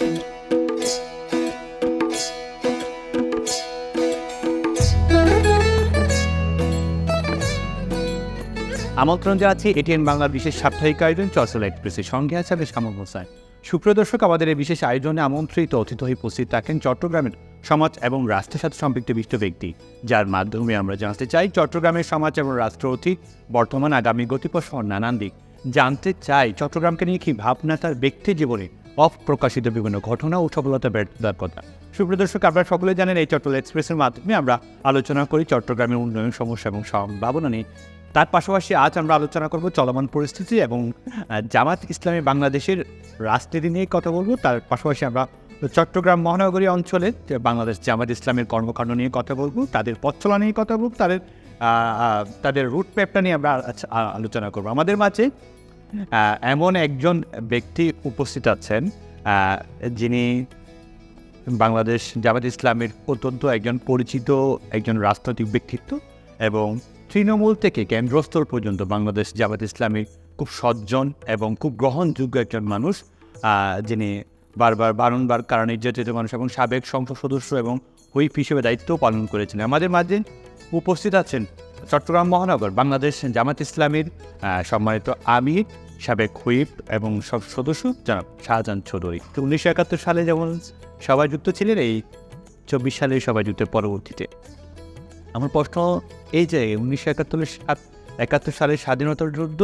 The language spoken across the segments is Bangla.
আমন্ত্রণ জানাচ্ছি এটিএন বাংলার বিশেষ সাপ্তাহিক আয়োজন চর্চা এক্সপ্রেসের সঙ্গে আছে আমি শামুল হোসেন। সুপ্রিয় দর্শক, আমাদের এই বিশেষ আয়োজনে আমন্ত্রিত অতিথি হয়ে উপস্থিত থাকেন চট্টগ্রামের সমাজ এবং রাষ্ট্রের সাথে সম্পৃক্ত বিশিষ্ট ব্যক্তি, যার মাধ্যমে আমরা জানতে চাই চট্টগ্রামের সমাজ এবং রাষ্ট্র অতীত, বর্তমান, আগামী গতিপথ সহ নানান দিক জানতে চাই। চট্টগ্রামকে নিয়ে কি ভাবনা, তার ব্যক্তি জীবনে অপ্রকাশিত বিভিন্ন ঘটনা ও সফলতা ব্যর্থতার কথা। সুপ্রিয় দর্শক, আপনারা সকলে জানেন এই চট্টগ্রাম এক্সপ্রেসের মাধ্যমে আমরা আলোচনা করি চট্টগ্রামের উন্নয়ন সমস্যা এবং সম্ভাবনা নিয়ে। তার পাশাপাশি আজ আমরা আলোচনা করব চলমান পরিস্থিতি এবং জামাত ইসলামী বাংলাদেশের রাজনীতি নিয়ে কথা বলবো। তার পাশাপাশি আমরা চট্টগ্রাম মহানগরী অঞ্চলে বাংলাদেশ জামাত ইসলামের কর্মকাণ্ড নিয়ে কথা বলবো, তাদের পথ চলা নিয়ে কথা বলবো, তাদের রুট ম্যাপটা নিয়ে আমরা আলোচনা করব। আমাদের মাঝে এমন একজন ব্যক্তি উপস্থিত আছেন যিনি বাংলাদেশ জামাত ইসলামের অত্যন্ত একজন পরিচিত একজন রাজনৈতিক ব্যক্তিত্ব এবং তৃণমূল থেকে কেন্দ্রস্থল পর্যন্ত বাংলাদেশ জামাত ইসলামী খুব সজ্জন এবং খুব গ্রহণযোগ্য একজন মানুষ, যিনি বারংবার কারণ নির্যাতিত মানুষ এবং সাবেক সংসদ সদস্য এবং হুইপ হিসেবে দায়িত্বও পালন করেছিলেন। আমাদের মাঝে উপস্থিত আছেন চট্টগ্রাম মহানগর বাংলাদেশ জামাত ইসলামীর সম্মানিত আমির, সাবেক হুইপ এবং সব সদস্য জনাব শাহজাহান চৌধুরী। 1971 সালে যেমন সবাই যুক্ত ছিলেন, এই 24 সালের সবাই যুক্তের পরবর্তীতে। আমার প্রশ্ন এই যে 1971 সালের স্বাধীনতার যুদ্ধ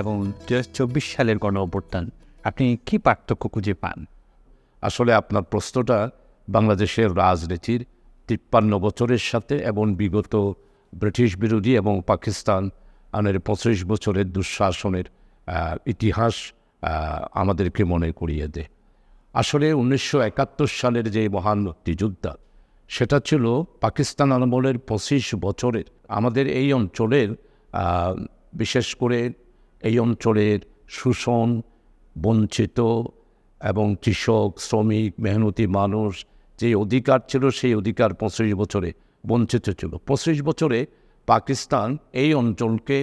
এবং 2024 সালের গণ অভ্যুত্থান, আপনি কি পার্থক্য খুঁজে পান? আসলে আপনার প্রশ্নটা বাংলাদেশের রাজনীতির 53 বছরের সাথে এবং বিগত ব্রিটিশ বিরোধী এবং পাকিস্তান 25 বছরের দুঃশাসনের ইতিহাস আমাদেরকে মনে করিয়ে দেয়। আসলে 1971 সালের যে মহান মুক্তিযোদ্ধা, সেটা ছিল পাকিস্তান আমলের 25 বছরের আমাদের এই অঞ্চলের, বিশেষ করে এই অঞ্চলের শোষণ, বঞ্চিত এবং কৃষক, শ্রমিক, মেহনতি মানুষ যে অধিকার ছিল, সেই অধিকার 25 বছরে বঞ্চিত ছিল। 25 বছরে পাকিস্তান এই অঞ্চলকে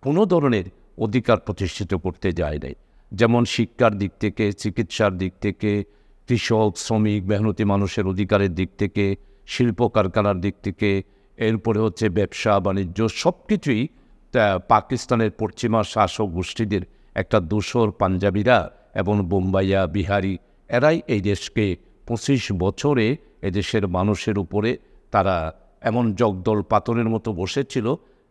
কোনো ধরনের অধিকার প্রতিষ্ঠিত করতে যায় নাই। যেমন শিক্ষার দিক থেকে, চিকিৎসার দিক থেকে, কৃষক, শ্রমিক, মেহনতি মানুষের অধিকারের দিক থেকে, শিল্প কারখানার দিক থেকে, এরপরে হচ্ছে ব্যবসা বাণিজ্য, সব কিছুই পাকিস্তানের পশ্চিমা শাসক গোষ্ঠীদের একটা দোসর পাঞ্জাবিরা এবং বোম্বাইয়া, বিহারি, এরাই এই দেশকে 25 বছরে এদেশের মানুষের উপরে তারা এমন জগদল পাথরের মতো বসেছিল,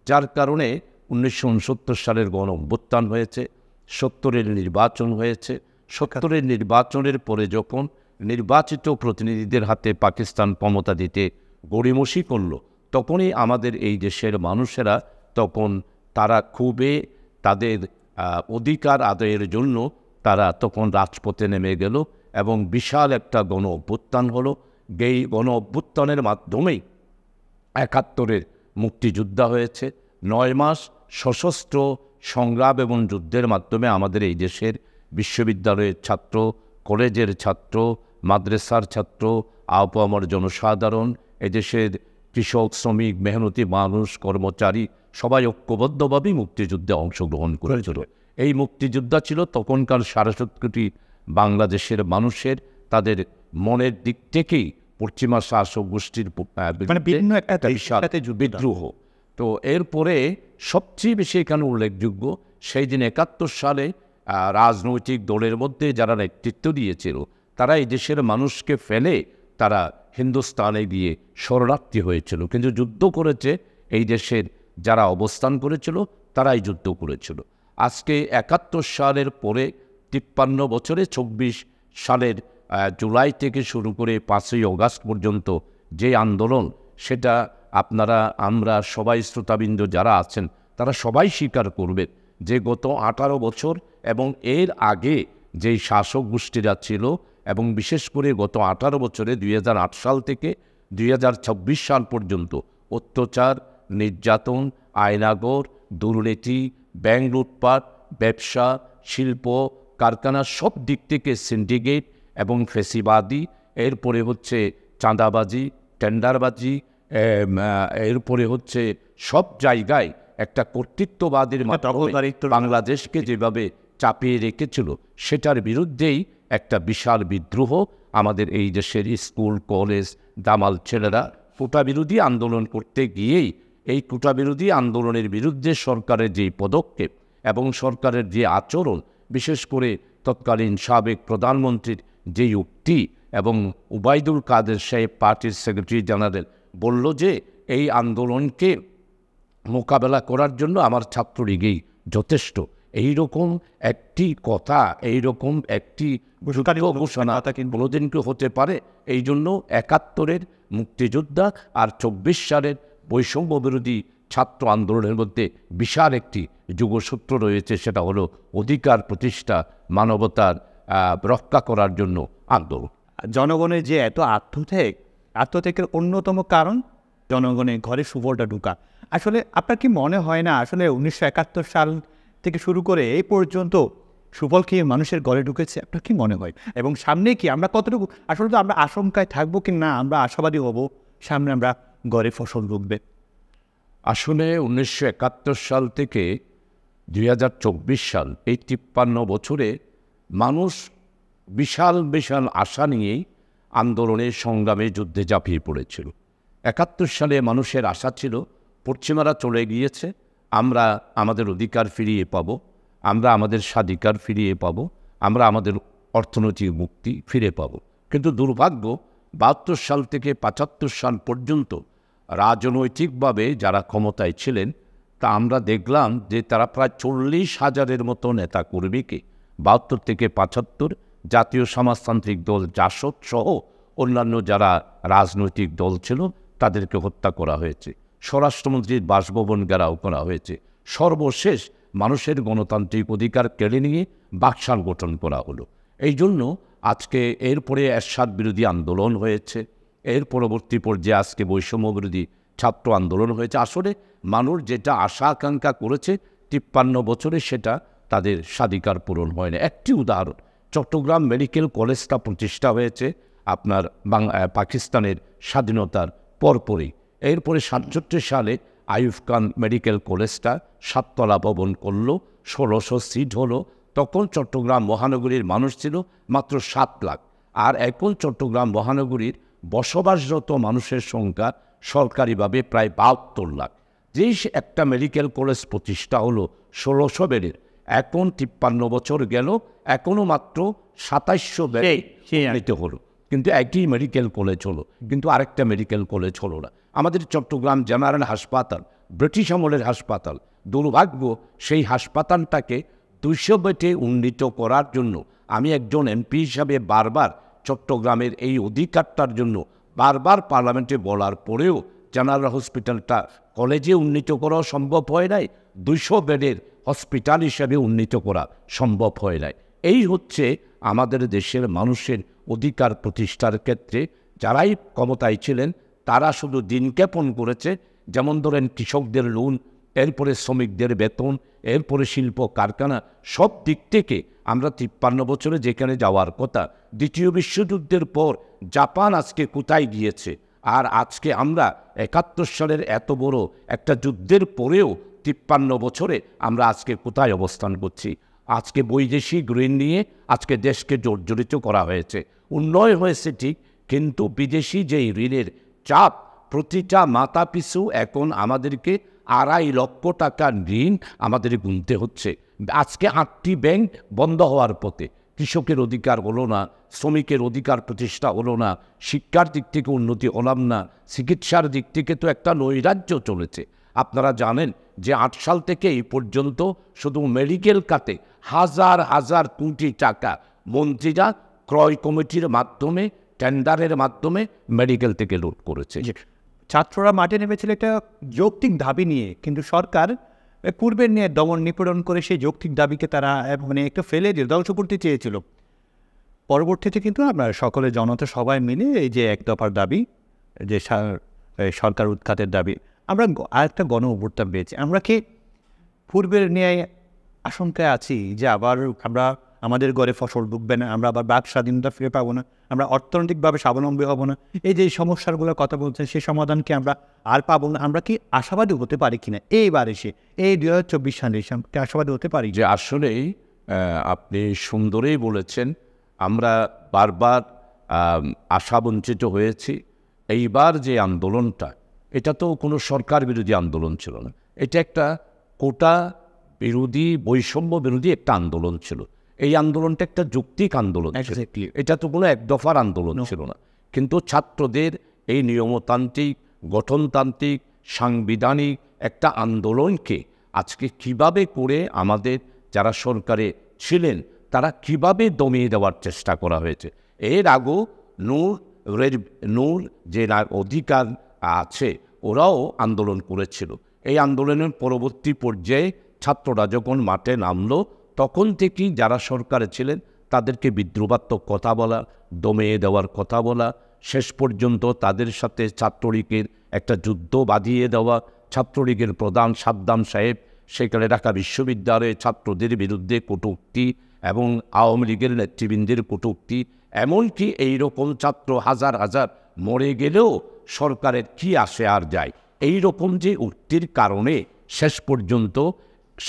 যার কারণে 1969 সালের গণ অভ্যুত্থান হয়েছে, 70-এর নির্বাচন হয়েছে। 70-এর নির্বাচনের পরে যখন নির্বাচিত প্রতিনিধিদের হাতে পাকিস্তান ক্ষমতা দিতে গড়িমসি করল, তখনই আমাদের এই দেশের মানুষেরা তখন তারা খুবই তাদের অধিকার আদায়ের জন্য তারা তখন রাজপথে নেমে গেল এবং বিশাল একটা গণ অভ্যুত্থান হলো। এই গণ অভ্যুত্থানের মাধ্যমেই 71-এর মুক্তিযোদ্ধা হয়েছে। 9 মাস সশস্ত্র সংগ্রাম এবং যুদ্ধের মাধ্যমে আমাদের এই দেশের বিশ্ববিদ্যালয়ের ছাত্র, কলেজের ছাত্র, মাদ্রাসার ছাত্র, আপামর জনসাধারণ, এদেশের কৃষক, শ্রমিক, মেহনতি মানুষ, কর্মচারী সবাই ঐক্যবদ্ধভাবেই মুক্তিযুদ্ধে অংশগ্রহণ করেছিল। এই মুক্তিযোদ্ধা ছিল তখনকার 7.5 কোটি বাংলাদেশের মানুষের তাদের মনের দিক থেকেই পশ্চিমা শাসক গোষ্ঠীর বিভিন্ন একটা বিদ্রোহ। তো এরপরে সবচেয়ে বেশি এখানে উল্লেখযোগ্য, সেই দিন 71 সালে রাজনৈতিক দলের মধ্যে যারা নেতৃত্ব দিয়েছিল, তারা এই দেশের মানুষকে ফেলে তারা হিন্দুস্তানে গিয়ে শরণার্থী হয়েছিল। কিন্তু যুদ্ধ করেছে এই দেশের যারা অবস্থান করেছিল, তারাই যুদ্ধ করেছিল। আজকে 71 সালের পরে 53 বছরে 24 সালের জুলাই থেকে শুরু করে 5ই অগাস্ট পর্যন্ত যে আন্দোলন, সেটা আপনারা, আমরা সবাই, শ্রোতাবৃন্দ যারা আছেন, তারা সবাই স্বীকার করবেন যে গত 18 বছর এবং এর আগে যেই শাসক গোষ্ঠীরা ছিল, এবং বিশেষ করে গত 18 বছরে 2008 সাল থেকে 2026 সাল পর্যন্ত অত্যাচার, নির্যাতন, আয়নাগর, দুর্নীতি, ব্যাংক লুটপাট, ব্যবসা, শিল্প কারখানা সব দিক থেকে সিন্ডিকেট এবং ফেসিবাদী, এরপরে হচ্ছে চাঁদাবাজি, টেন্ডারবাজি, এরপরে হচ্ছে সব জায়গায় একটা কর্তৃত্ববাদের মাধ্যমে বাংলাদেশকে যেভাবে চাপিয়ে রেখেছিল, সেটার বিরুদ্ধেই একটা বিশাল বিদ্রোহ আমাদের এই দেশের স্কুল কলেজ দামাল ছেলেরা কোটা বিরোধী আন্দোলন করতে গিয়েই এই কোটা বিরোধী আন্দোলনের বিরুদ্ধে সরকারের যেই পদক্ষেপ এবং সরকারের যে আচরণ, বিশেষ করে তৎকালীন সাবেক প্রধানমন্ত্রীর যেই উক্তি এবং উবাইদুল কাদের সাহেব পার্টির সেক্রেটারি জেনারেল বলল যে এই আন্দোলনকে মোকাবেলা করার জন্য আমার ছাত্রলীগই যথেষ্ট, এইরকম একটি কথা, এইরকম একটি ঘোষণা কোনোদিনকে হতে পারে? এই জন্য ৭১-এর মুক্তিযোদ্ধা আর ২৪ সালের বৈষম্য বিরোধী ছাত্র আন্দোলনের মধ্যে বিশাল একটি যুগসূত্র রয়েছে, সেটা হলো অধিকার প্রতিষ্ঠা, মানবতার রক্ষা করার জন্য আন্দোলন। জনগণের যে এত আত্মত্যাগের অন্যতম কারণ জনগণের ঘরে সুফলটা ঢুকা। আসলে আপনার কি মনে হয় না আসলে ১৯৭১ সাল থেকে শুরু করে এই পর্যন্ত সুফল কি মানুষের ঘরে ঢুকেছে? আপনার কি মনে হয়? এবং সামনে কি আমরা কতটুকু আসলে তো আমরা আশঙ্কায় থাকবো কি না আমরা আশাবাদী হব সামনে আমরা ঘরে ফসল ঢুকবে? আসলে ১৯৭১ সাল থেকে ২০২৪ সাল এই ৫৩ বছরে মানুষ বিশাল বিশাল আশা নিয়েই আন্দোলনের সংগ্রামে যুদ্ধে ঝাঁপিয়ে পড়েছিল। ৭১ সালে মানুষের আশা ছিল পশ্চিমারা চলে গিয়েছে, আমরা আমাদের অধিকার ফিরিয়ে পাব, আমরা আমাদের স্বাধিকার ফিরিয়ে পাব, আমরা আমাদের অর্থনৈতিক মুক্তি ফিরে পাব। কিন্তু দুর্ভাগ্য ৭২ সাল থেকে ৭৫ সাল পর্যন্ত রাজনৈতিকভাবে যারা ক্ষমতায় ছিলেন তা আমরা দেখলাম যে তারা প্রায় ৪০,০০০-এর মতো নেতা কর্মীকে ৭২ থেকে ৭৫ জাতীয় সমাজতান্ত্রিক দল জাসদ সহ অন্যান্য যারা রাজনৈতিক দল ছিল তাদেরকে হত্যা করা হয়েছে, স্বরাষ্ট্রমন্ত্রীর বাসভবন ঘেরাও করা হয়েছে, সর্বশেষ মানুষের গণতান্ত্রিক অধিকার কেড়ে নিয়ে বাকশাল গঠন করা হলো। এই জন্য আজকে এরপরে এরশাদ বিরোধী আন্দোলন হয়েছে, এর পরবর্তী পর্যায়ে আজকে বৈষম্য বিরোধী ছাত্র আন্দোলন হয়েছে। আসলে মানুষ যেটা আশা আকাঙ্ক্ষা করেছে ৫৩ বছরে সেটা তাদের স্বাধিকার পূরণ হয় না। একটি উদাহরণ, চট্টগ্রাম মেডিকেল কলেজটা প্রতিষ্ঠা হয়েছে আপনার পাকিস্তানের স্বাধীনতার পরপরই। এরপরে ৬৭ সালে আইয়ুব খান মেডিকেল কলেজটা ৭ তলা ভবন করল, ১৬০০ সিট হলো। তখন চট্টগ্রাম মহানগরীর মানুষ ছিল মাত্র ৭ লাখ, আর এখন চট্টগ্রাম মহানগরীর বসবাসরত মানুষের সংখ্যা সরকারিভাবে প্রায় ৭২ লাখ। যেই একটা মেডিকেল কলেজ প্রতিষ্ঠা হলো ১৬০০ বেডের, এখন ৫৩ বছর গেল এখনও মাত্র ২৭০০ বেড হলো, কিন্তু একটি মেডিকেল কলেজ হলো, কিন্তু আরেকটা মেডিকেল কলেজ হলো না। আমাদের চট্টগ্রাম জেনারেল হাসপাতাল ব্রিটিশ আমলের হাসপাতাল, দুর্ভাগ্য সেই হাসপাতালটাকে ২০০ বেডে উন্নীত করার জন্য আমি একজন এমপি হিসাবে বারবার চট্টগ্রামের এই অধিকারটার জন্য বারবার পার্লামেন্টে বলার পরেও জেনারেল হসপিটালটা কলেজে উন্নীত করা সম্ভব হয় নাই, ২০০ বেডের হসপিটাল হিসাবে উন্নীত করা সম্ভব হয় নাই। এই হচ্ছে আমাদের দেশের মানুষের অধিকার প্রতিষ্ঠার ক্ষেত্রে যারাই ক্ষমতায় ছিলেন তারা শুধু দিনক্ষেপণ করেছে। যেমন ধরেন কৃষকদের লোন, এরপরে শ্রমিকদের বেতন, এরপরে শিল্প কারখানা, সব দিক থেকে আমরা ৫৩ বছরে যেখানে যাওয়ার কথা, দ্বিতীয় বিশ্বযুদ্ধের পর জাপান আজকে কোথায় গিয়েছে, আর আজকে আমরা ৭১ সালের এত বড় একটা যুদ্ধের পরেও ৫৩ বছরে আমরা আজকে কোথায় অবস্থান করছি? আজকে বৈদেশিক ঋণ নিয়ে আজকে দেশকে জর্জরিত করা হয়েছে, উন্নয়ন হয়েছে ঠিক, কিন্তু বিদেশি যেই ঋণের চাপ প্রতিটা মাথা পিছু এখন আমাদেরকে ২.৫ লক্ষ টাকা ঋণ আমাদের গুনতে হচ্ছে। আজকে ৮টি ব্যাংক বন্ধ হওয়ার পথে। কৃষকের অধিকার হলো না, শ্রমিকের অধিকার প্রতিষ্ঠা হলো না, শিক্ষার দিক থেকে উন্নতি হলাম না, চিকিৎসার দিক থেকে তো একটা নৈরাজ্য চলেছে। আপনারা জানেন যে ৮ সাল থেকে এই পর্যন্ত শুধু মেডিকেল খাতে হাজার হাজার কোটি টাকা মন্ত্রীরা ক্রয় কমিটির মাধ্যমে, টেন্ডারের মাধ্যমে মেডিকেল থেকে লুট করেছে। ছাত্ররা মাঠে নেমেছিল একটা যৌক্তিক দাবি নিয়ে, কিন্তু সরকার পূর্বের নিয়ে দমন নিপীড়ন করে সেই যৌক্তিক দাবিকে তারা মানে একটু ফেলে দিয়ে ধ্বংস করতে চেয়েছিল। পরবর্তীতে কিন্তু আমরা সকলে জনতা সবাই মিলে এই যে এক দফার দাবি, যে সরকার উৎখাতের দাবি, আমরা আরেকটা গণ অভ্যুত্থান পেয়েছি। আমরা কি পূর্বের নিয়ে আশঙ্কায় আছি যে আবার আমরা আমাদের ঘরে ফসল ঢুকবে না, আমরা আবার বাক স্বাধীনতা ফিরে পাবো না, আমরা অর্থনৈতিকভাবে স্বাবলম্বী হব না, এই যে সমস্যাগুলোর কথা বলছেন সেই সমাধান কি আমরা আর পাবো না? আমরা কি আশাবাদী হতে পারি কিনা এইবার এসে এই ২০২৪ সালে আশাবাদী হতে পারি? যে আসলেই আপনি সুন্দরই বলেছেন, আমরা বারবার আশাবঞ্চিত হয়েছি। এইবার যে আন্দোলনটা, এটা তো কোনো সরকার বিরোধী আন্দোলন ছিল না, এটা একটা কোটা বিরোধী, বৈষম্য বিরোধী একটা আন্দোলন ছিল। এই আন্দোলনটা একটা যৌক্তিক আন্দোলন ছিল, এটা তো কোনো এক দফার আন্দোলন ছিল না। কিন্তু ছাত্রদের এই নিয়মতান্ত্রিক, গঠনতান্ত্রিক, সাংবিধানিক একটা আন্দোলনকে আজকে কিভাবে করে আমাদের যারা সরকারে ছিলেন তারা কিভাবে দমিয়ে দেওয়ার চেষ্টা করা হয়েছে। এর আগেও নূর যে অধিকার আছে ওরাও আন্দোলন করেছিল। এই আন্দোলনের পরবর্তী পর্যায়ে ছাত্ররা যখন মাঠে নামলো, তখন থেকেই যারা সরকারে ছিলেন তাদেরকে বিদ্রোহাত্মক কথা বলা, দমিয়ে দেওয়ার কথা বলা, শেষ পর্যন্ত তাদের সাথে ছাত্রলীগের একটা যুদ্ধ বাঁধিয়ে দেওয়া। ছাত্রলীগের প্রধান সাদ্দাম সাহেব সেখানে ঢাকা বিশ্ববিদ্যালয়ে ছাত্রদের বিরুদ্ধে কটূক্তি এবং আওয়ামী লীগের নেতৃবৃন্দের কটূক্তি, এমনকি এইরকম ছাত্র হাজার হাজার মরে গেলেও সরকারের কি আসে আর যায়, এইরকম যে উক্তির কারণে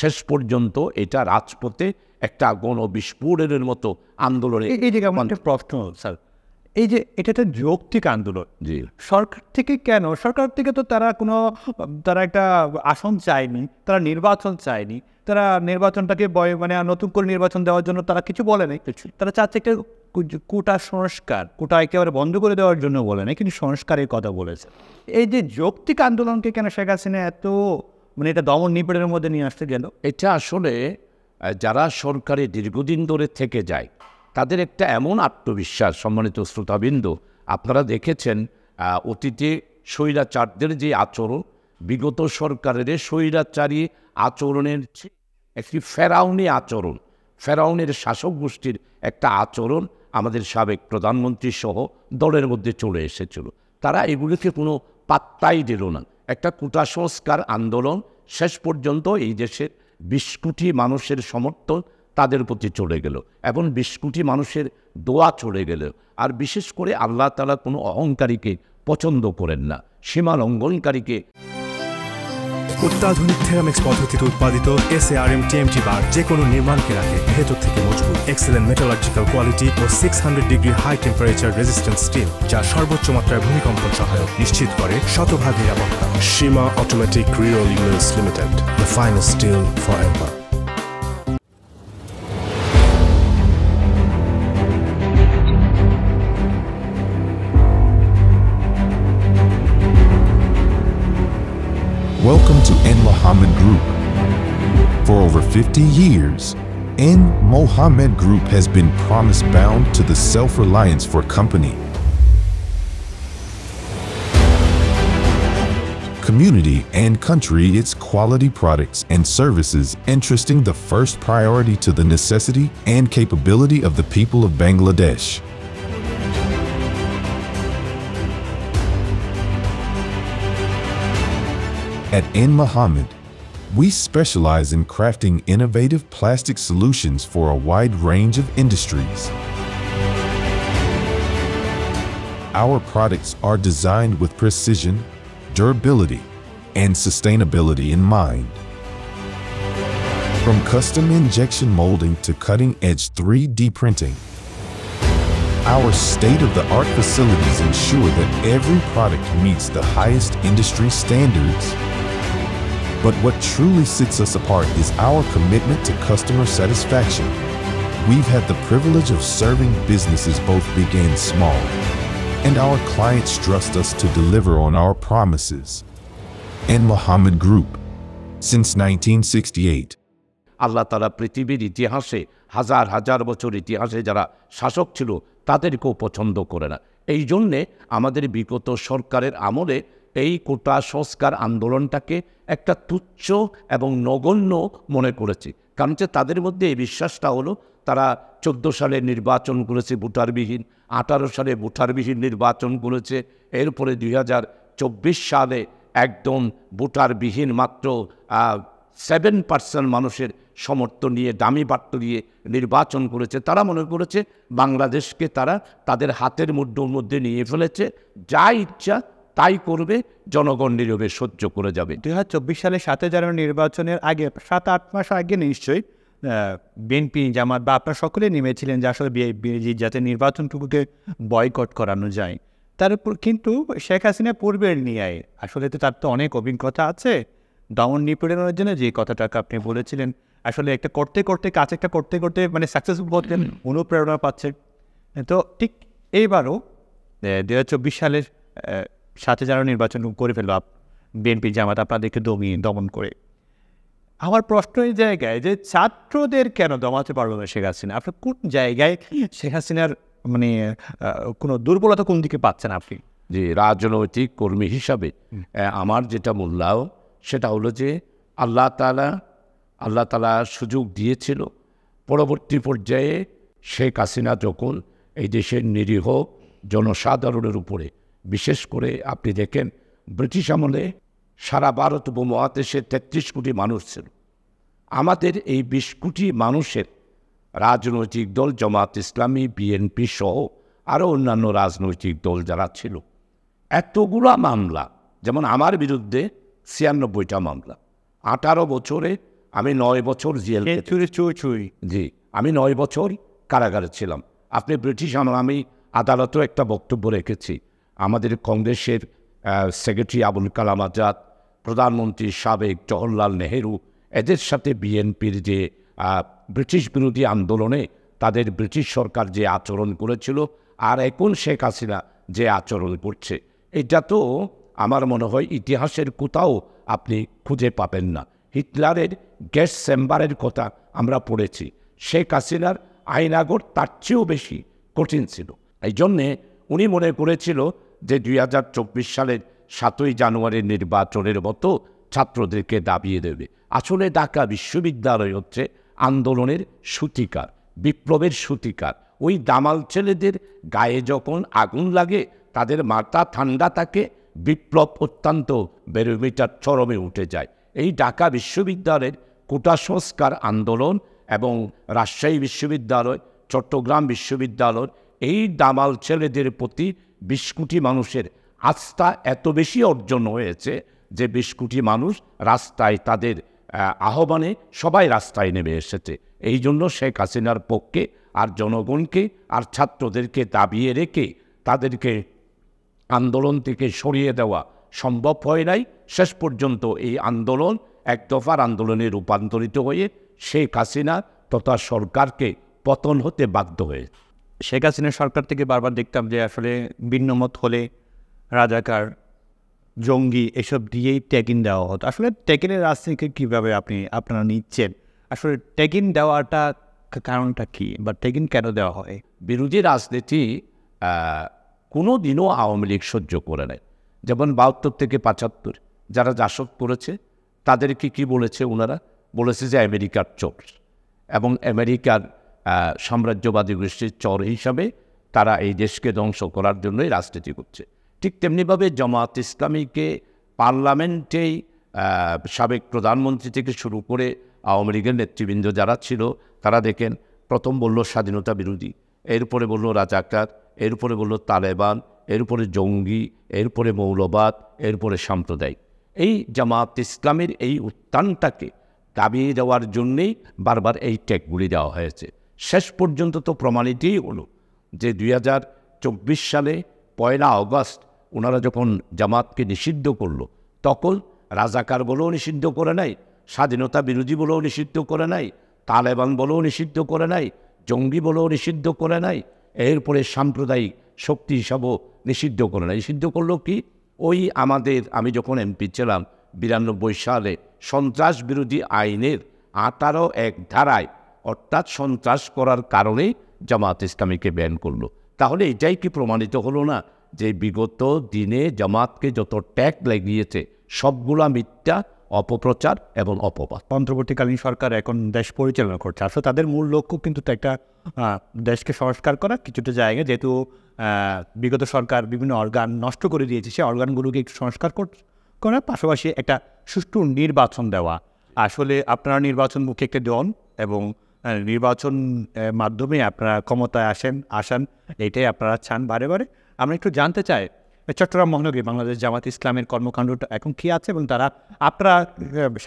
শেষ পর্যন্ত এটা রাজপথে একটা গণবিস্ফোরণের মতো আন্দোলনে। এই যে কেমন একটা প্রশ্ন স্যার, এই যে এটা একটা যৌক্তিক আন্দোলন, জি, সরকার থেকে কেন? সরকার থেকে তো তারা একটা আসন চায়নি, তারা নির্বাচন চায়নি, তারা নির্বাচনটাকে মানে নতুন করে নির্বাচন দেওয়ার জন্য তারা কিছু বলে নাই। তারা চাচ্ছে একটা কোটা সংস্কার, কোটা একেবারে বন্ধ করে দেওয়ার জন্য বলে নাই, কিন্তু সংস্কারের কথা বলেছে। এই যে যৌক্তিক আন্দোলনকে কেন শেখ হাসিনা এত মানে এটা দমন নিপীড়নের মধ্যে নিয়ে আসতে গেল? এটা আসলে যারা সরকারে দীর্ঘদিন ধরে থেকে যায় তাদের একটা এমন আত্মবিশ্বাস। সম্মানিত শ্রোতাবৃন্দ, আপনারা দেখেছেন অতীতে স্বৈরাচারদের যে আচরণ, বিগত সরকারের স্বৈরাচারী আচরণের একটি ফেরাউনের শাসক গোষ্ঠীর একটা আচরণ আমাদের সাবেক প্রধানমন্ত্রী সহ দলের মধ্যে চলে এসেছিল। তারা এগুলিকে কোনো পাত্তাই দিল না। একটা কোটা সংস্কার আন্দোলন শেষ পর্যন্ত এই দেশের 20 কোটি মানুষের সমর্থন তাদের প্রতি চলে গেল এবং 20 কোটি মানুষের দোয়া চলে গেল। আর বিশেষ করে আল্লাহ তাআলা কোনো অহংকারীকে পছন্দ করেন না, সীমা লঙ্ঘনকারীকে। অত্যাধুনিক থেরামিক্স পদ্ধতিতে উৎপাদিত SARM TMT বার যে কোনো নির্মাণকে রাখে ভেতর থেকে মজবুত। এক্সেলেন্ট মেটালার্জিক্যাল কোয়ালিটি ও 600 degree high temperature resistance steel, যা সর্বোচ্চ মাত্রায় ভূমিকম্পন সহায়ক, নিশ্চিত করে শতভাগ নিরাপত্তা। Seema automatic rerolling mills limited, the finest steel forever. Welcome to N. Mohammed Group. For over 50 years, N. Mohammed Group has been promise-bound to the self-reliance for company, community, and country its quality products and services, entrusting the first priority to the necessity and capability of the people of Bangladesh. At N. Mohammed, we specialize in crafting innovative plastic solutions for a wide range of industries. Our products are designed with precision, durability, and sustainability in mind. From custom injection molding to cutting-edge 3D printing, our state-of-the-art facilities ensure that every product meets the highest industry standards. But what truly sets us apart is our commitment to customer satisfaction. We've had the privilege of serving businesses both big and small, and our clients trust us to deliver on our promises. N. Mohammed Group, since 1968. আল্লাহ তাআলা পৃথিবীর ইতিহাসে হাজার হাজার বছর ইতিহাসে যারা শাসক ছিল তাদেরকেও পছন্দ করে না। এই জন্যে আমাদের বিগত সরকারের আমলে এই কোটা সংস্কার আন্দোলনটাকে একটা তুচ্ছ এবং নগণ্য মনে করেছে। কারণ যে তাদের মধ্যে এই বিশ্বাসটা হলো, তারা 14 সালে নির্বাচন করেছে ভোটারবিহীন, 18 সালে ভোটারবিহীন নির্বাচন করেছে, এরপরে 2024 সালে একদম ভোটারবিহীন মাত্র 7% মানুষের সমর্থন নিয়ে, দামি বাট্ট দিয়ে নির্বাচন করেছে। তারা মনে করেছে বাংলাদেশকে তারা তাদের হাতের মুঠোর মধ্যে নিয়ে ফেলেছে, যা ইচ্ছা তাই করবে, জনগণ নীরবে সহ্য করে যাবে। 2024 সালে 7 জানুয়ারি নির্বাচনের আগে 7-8 মাস আগে নিশ্চয়ই বিএনপি জামাত বা আপনারা সকলে নেমেছিলেন যে আসলে যাতে নির্বাচনটুকুকে বয়কট করানো যায়। তার উপর কিন্তু শেখ হাসিনা পূর্বের নিয়ে আসলে তো তার তো অনেক অভিজ্ঞতা আছে দমন নিপীড়নের জন্য, যে কথাটাকে আপনি বলেছিলেন আসলে একটা করতে করতে কাজ একটা করতে করতে মানে সাকসেসফুল হচ্ছেন, অনুপ্রেরণা পাচ্ছেন। তো ঠিক এইবারও 2024 সালের 7 জানুয়ারি নির্বাচন করে ফেলল বিএনপি জামাত আপনাদেরকে দমন করে। আমার প্রশ্ন এই জায়গায় যে ছাত্রদের কেন দমাতে পারলো না শেখ হাসিনা? আপনার কোন জায়গায় শেখ হাসিনার মানে কোনো দুর্বলতা কোন দিকে পাচ্ছেন আপনি? যে রাজনৈতিক কর্মী হিসাবে আমার যেটা মূল্যায়ন সেটা হলো যে আল্লাহ তাআলা সুযোগ দিয়েছিল পরবর্তী পর্যায়ে শেখ হাসিনা যখন এই দেশের নিরীহ জনসাধারণের উপরে, বিশেষ করে আপনি দেখেন ব্রিটিশ আমলে সারা ভারত উপমহাদেশে 33 কোটি মানুষ ছিল। আমাদের এই 20 কোটি মানুষের রাজনৈতিক দল জামাত ইসলামী, বিএনপি সহ আরও অন্যান্য রাজনৈতিক দল যারা ছিল, এতগুলা মামলা, যেমন আমার বিরুদ্ধে 96টা মামলা, 18 বছরে আমি 9 বছর জেল, জি আমি 9 বছর কারাগারে ছিলাম। আপনি ব্রিটিশ আমলে আমি আদালতেও একটা বক্তব্য রেখেছি, আমাদের কংগ্রেসের সেক্রেটারি আবুল কালাম আজাদ, প্রধানমন্ত্রী সাবেক জওহরলাল নেহেরু, এদের সাথে বিএনপির যে ব্রিটিশ বিরোধী আন্দোলনে তাদের ব্রিটিশ সরকার যে আচরণ করেছিল আর এখন শেখ হাসিনা যে আচরণ করছে, এটা তো আমার মনে হয় ইতিহাসের কোথাও আপনি খুঁজে পাবেন না। হিটলারের গ্যাস চেম্বারের কথা আমরা পড়েছি, শেখ হাসিনার আইনাগর তার চেয়েও বেশি কঠিন ছিল। এই জন্যে উনি মনে করেছিল যে 2024 সালের 7ই জানুয়ারির নির্বাচনের মতো ছাত্রদেরকে দাবিয়ে দেবে। আসলে ঢাকা বিশ্ববিদ্যালয় হচ্ছে আন্দোলনের সূতিকার, বিপ্লবের সূতিকার। ওই দামাল ছেলেদের গায়ে যখন আগুন লাগে তাদের মাথা ঠান্ডা থাকে, বিপ্লব অত্যন্ত ব্যারোমিটার চরমে উঠে যায়। এই ঢাকা বিশ্ববিদ্যালয়ের কোটা সংস্কার আন্দোলন এবং রাজশাহী বিশ্ববিদ্যালয়, চট্টগ্রাম বিশ্ববিদ্যালয়, এই দামাল ছেলেদের প্রতি 20 কোটি মানুষের আস্থা এত বেশি অর্জন হয়েছে যে 20 কোটি মানুষ রাস্তায়, তাদের আহ্বানে সবাই রাস্তায় নেমে এসেছে। এই জন্য শেখ হাসিনার পক্ষে আর জনগণকে আর ছাত্রদেরকে দাবিয়ে রেখে তাদেরকে আন্দোলন থেকে সরিয়ে দেওয়া সম্ভব হয় নাই। শেষ পর্যন্ত এই আন্দোলন এক দফার আন্দোলনে রূপান্তরিত হয়ে শেখ হাসিনা তথা সরকারকে পতন হতে বাধ্য হয়েছে। শেখ হাসিনার সরকার থেকে বারবার দেখতাম যে আসলে ভিন্নমত হলে রাজাকার, জঙ্গি এসব দিয়েই ট্যাগিন দেওয়া হতো। আসলে ট্যাগিনের রাজনীতি কীভাবে আপনারা নিচ্ছেন? আসলে ট্যাগিন দেওয়াটা কারণটা কী, বা ট্যাগিন কেন দেওয়া হয়? বিরোধী রাজনীতি কোনো দিনও আওয়ামী লীগ সহ্য করে নেয়। যেমন 72 থেকে 75 যারা জাসদ করেছে তাদেরকে কি বলেছে? ওনারা বলেছে যে আমেরিকার চোর এবং আমেরিকার সাম্রাজ্যবাদী গোষ্ঠীর চর হিসাবে তারা এই দেশকে ধ্বংস করার জন্যই রাজনীতি করছে। ঠিক তেমনিভাবে জামাত ইসলামীকে পার্লামেন্টেই সাবেক প্রধানমন্ত্রী থেকে শুরু করে আওয়ামী লীগের নেতৃবৃন্দ যারা ছিল তারা দেখেন প্রথম বলল স্বাধীনতা বিরোধী, এরপরে বলল রাজাকার, এরপরে বলল তালেবান, এরপরে জঙ্গি, এরপরে মৌলবাদ, এরপরে সাম্প্রদায়িক। এই জামাত ইসলামের এই উত্থানটাকে দাবিয়ে দেওয়ার জন্যেই বারবার এই ট্যাগগুলি দেওয়া হয়েছে। শেষ পর্যন্ত তো প্রমাণিতই হলো যে 2024 সালে 1 আগস্ট ওনারা যখন জামাতকে নিষিদ্ধ করলো তখন রাজাকার বলেও নিষিদ্ধ করে নাই, স্বাধীনতা বিরোধী বলেও নিষিদ্ধ করে নাই, তালেবান বলেও নিষিদ্ধ করে নাই, জঙ্গি বলেও নিষিদ্ধ করে নাই, এরপরে সাম্প্রদায়িক শক্তি হিসাবেও নিষিদ্ধ করে নাই। নিষিদ্ধ করলো কি? ওই আমি যখন এমপি ছিলাম 92 সালে সন্ত্রাস বিরোধী আইনের 18(1) ধারায়, অর্থাৎ সন্ত্রাস করার কারণেই জামাত ইসলামীকে ব্যান করলো। তাহলে এটাই কি প্রমাণিত হলো না যে বিগত দিনে জামাতকে যত ট্যাগ লাগিয়েছে সবগুলা মিথ্যা, অপপ্রচার এবং অপবাদ? অন্তর্বর্তীকালীন সরকার এখন দেশ পরিচালনা করছে, আসলে তাদের মূল লক্ষ্য কিন্তু একটা দেশকে সংস্কার করা। কিছুটা জায়গায় যেহেতু বিগত সরকার বিভিন্ন অর্গান নষ্ট করে দিয়েছে, সেই অর্গানগুলোকে একটু সংস্কার করার পাশাপাশি একটা সুষ্ঠু নির্বাচন দেওয়া। আসলে আপনারা নির্বাচনমুখী একটা দল এবং নির্বাচন মাধ্যমে আপনারা ক্ষমতায় আসান, এটাই আপনারা চান বারে বারে। আমরা একটু জানতে চাই চট্টগ্রাম মহানগরী বাংলাদেশ জামাত ইসলামের কর্মকাণ্ডটা এখন কী আছে এবং তারা আপনারা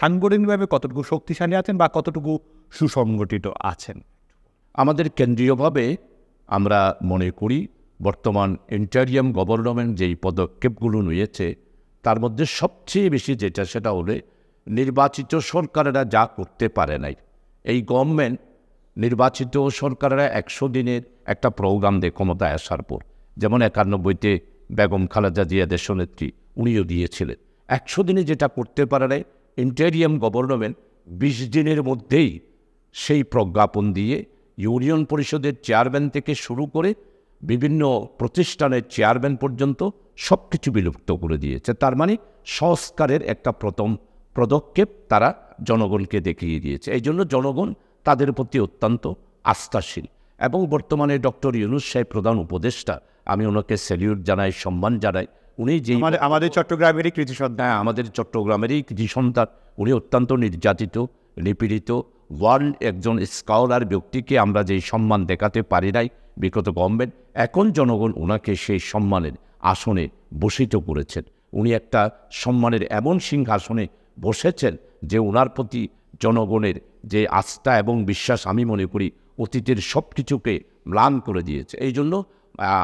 সাংগঠনিকভাবে কতটুকু শক্তিশালী আছেন বা কতটুকু সুসংগঠিত আছেন? আমাদের কেন্দ্রীয়ভাবে আমরা মনে করি বর্তমান ইন্টারিয়াম গভর্নমেন্ট যেই পদক্ষেপগুলো নিয়েছে তার মধ্যে সবচেয়ে বেশি যেটা সেটা হলে নির্বাচিত সরকারেরা যা করতে পারে নাই। এই গভর্নমেন্ট নির্বাচিত সরকারেরা 100 দিনের একটা প্রোগ্রাম দিয়ে ক্ষমতায় আসার পর, যেমন 91-তে বেগম খালেদা জিয়া দেশনেত্রী উনিও দিয়েছিলেন, 100 দিনে যেটা করতে পারে নাই ইন্টারিয়াম গভর্নমেন্ট 20 দিনের মধ্যেই সেই প্রজ্ঞাপন দিয়ে ইউনিয়ন পরিষদের চেয়ারম্যান থেকে শুরু করে বিভিন্ন প্রতিষ্ঠানের চেয়ারম্যান পর্যন্ত সব কিছু বিলুপ্ত করে দিয়েছে। তার মানে সংস্কারের একটা প্রথম পদক্ষেপ তারা জনগণকে দেখিয়ে দিয়েছে। এই জন্য জনগণ তাদের প্রতি অত্যন্ত আস্থাশীল এবং বর্তমানে ডক্টর ইউনূস সাহেব প্রধান উপদেষ্টা, আমি ওনাকে স্যালিউট জানাই, সম্মান জানাই। উনি যে আমাদের চট্টগ্রামেরই কৃতি সন্তান, আমাদের চট্টগ্রামেরই কৃতি সন্তান, উনি অত্যন্ত নির্যাতিত, নিপীড়িত ওয়ার্ল্ড একজন স্কলার ব্যক্তিকে আমরা যেই সম্মান দেখাতে পারি নাই বিগত গভর্নমেন্ট, এখন জনগণ ওনাকে সেই সম্মানের আসনে বসিত করেছেন। উনি একটা সম্মানের এমন সিংহাসনে বসেছেন যে ওনার প্রতি জনগণের যে আস্থা এবং বিশ্বাস আমি মনে করি অতীতের সব কিছুকে ম্লান করে দিয়েছে। এই জন্য